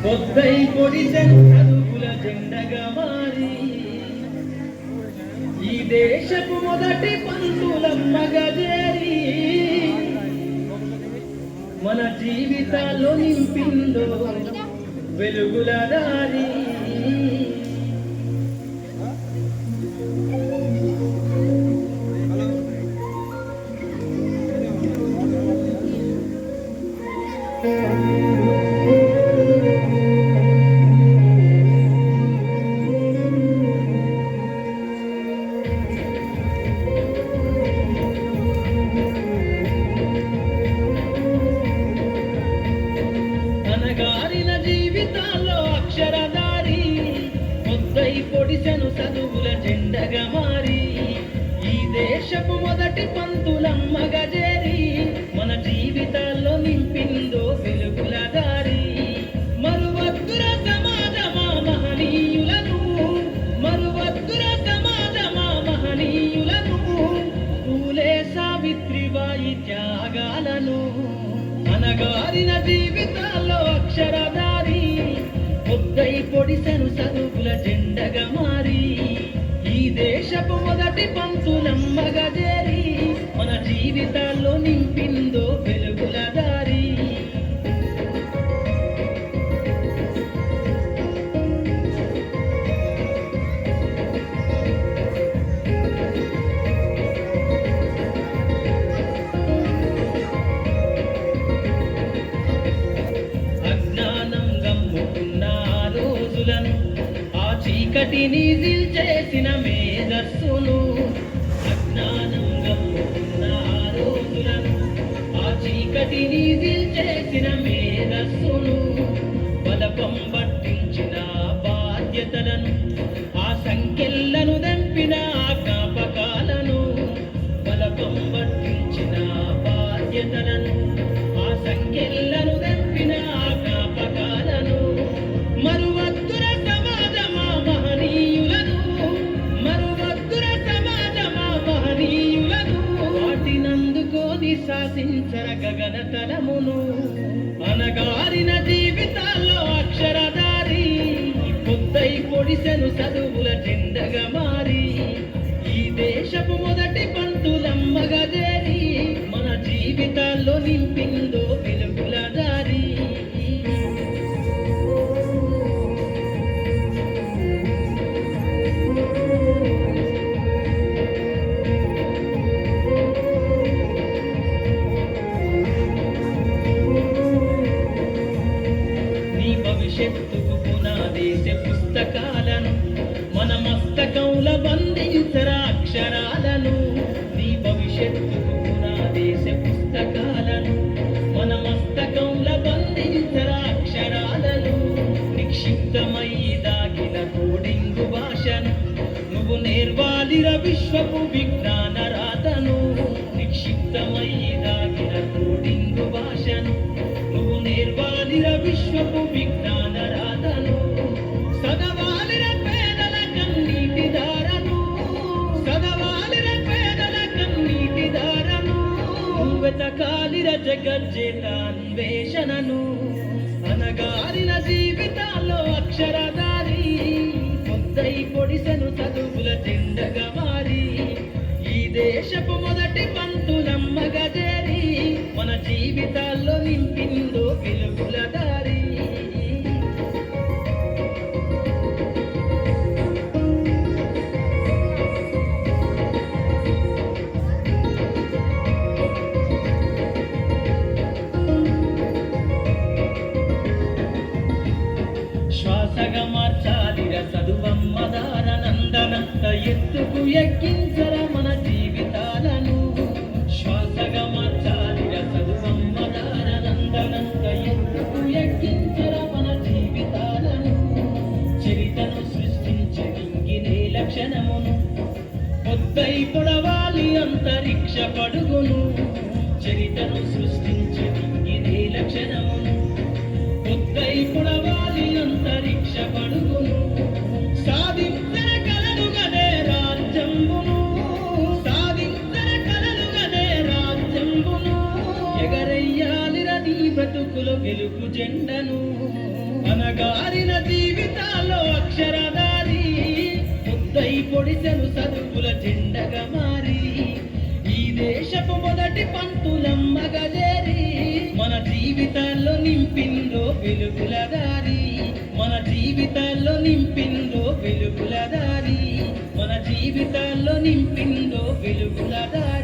పొద్దై పొడిసెను చదువుల జెండగా మారి ఈ దేశపు మొదటి పంతులమ్మగా చేరి మన జీవితాల్లో నింపిందో వెలుగుల దారి. అనగారిన జీవితాల్లో అక్షరధారి పొద్దై పొడిసెను చదువుల జెండగా మారి ఈ దేశపు మొదటి పంతులమ్మగా చేరి మన జీవితాల్లో నింపిందో వెలుగుల దారి. మరువద్దుర సమాజమా మహనీయులను, మరువద్దుర సమాజమా మహనీయులను, పూలే సావిత్రిబాయి త్యాగాలను. అనగారిన జీవితాల్లో అక్షరధారి పొద్దై పొడిసెను చదువుల జెండగా మారి ఈ దేశపు మొదటి పంతులమ్మగా చేరి మన జీవితాల్లో నింపిందో వెలుగుల దారి. ఆ చీకటిని చేసిన మేధస్సును, అజ్ఞానం గమ్ముకున్న ఆ రోజులను, ఆ చీకటిని చేసిన మేధస్సును, బలపం పట్టించిన బాధ్యతలను, ఆ సంఖ్యలను దంపిన జ్ఞాపకాలను, బలపం పట్టించిన బాధ్యతలను, ఆ సంఖ్యలను దంపిన జ్ఞాపకాలను. మరువద్దుర సమాజమా మహనీయులను, మరువద్దుర సమాజమా మహనీయులను, వాటినందుకోని శాసించర గగనతలమును. అనగారిన జీవితాల్లో అక్షరధారి పొద్దై పొడిసెను చదువుల జెండగా మారి ఈ దేశపు మొదటి పంతులమ్మగా చేరి మన జీవితాల్లో నింపిందో వెలుగుల దారి. భవిష్యత్తుకు పునాదేశ పుస్తకాలను మన మస్తకంలో బంధించరా అక్షరాలను. నీ భవిష్యత్తుకు పునాదేశ పుస్తకాలను మన మస్తకంలో బంధించరా అక్షరాలను. నిక్షిప్తమై దాగిన కోడింగు భాషను నువ్వు నేర్వాలిర విశ్వపు విజ్ఞాన రాతను. నిక్షిప్తమై దాగిన కోడింగు భాషను నువ్వు నేర్వాలిర విశ్వపు విజ్ఞాన రాతను. సదవాలిర పేదల కన్నీటి దారను, సదవాలిర పేదల కన్నీటి దారను, వెతకాలిర జగజ్జేత అన్వేషణను. అనగారిన జీవితాల్లో అక్షరధారి పొద్దై పొడిసెను చదువుల జెండగా మారి ఈ దేశపు మొదటి పంతులమ్మగా చేరి మన జీవితాల్లో నింపిందో వెలుగుల దారి. శ్వాసగా మార్చాలిర చదువమ్మ దారనందనంత ఎత్తుకు ఎక్కించర మన జీవితాలను. శ్వాసగా మార్చాలిర చదువమ్మ దారనందనంత ఎత్తుకు ఎక్కించర మన జీవితాలను. చరితను సృష్టించి ఇంగినే లక్షణమును పొద్దై పొడవాలి అంతరిక్ష పడుగును. చరితను సృష్టించి ఇంగినే లక్షణమును పొద్దై పొడవాలి అంతరిక్ష పడుగును. సాధించర కలలు గదే రాజ్యంబును, సాధించర కలలు గదే రాజ్యంబును. ఎగరయ్యాలిర నీ బ్రతుకులో గెలుపు జెండను. అనగారిన జీవితాల్లో అక్షరదారి ముద్దై పొడిసెను చదువుల జెండగా మారి ఈ దేశపు మొదటి పంతులమ్మగా చేరి మన జీవితాల్లో నింపిందో వెలుగుల దారి మన జీవితాల్లో నింపిందో వెలుగుల దారి మన జీవితాల్లో నింపిందో వెలుగుల దారి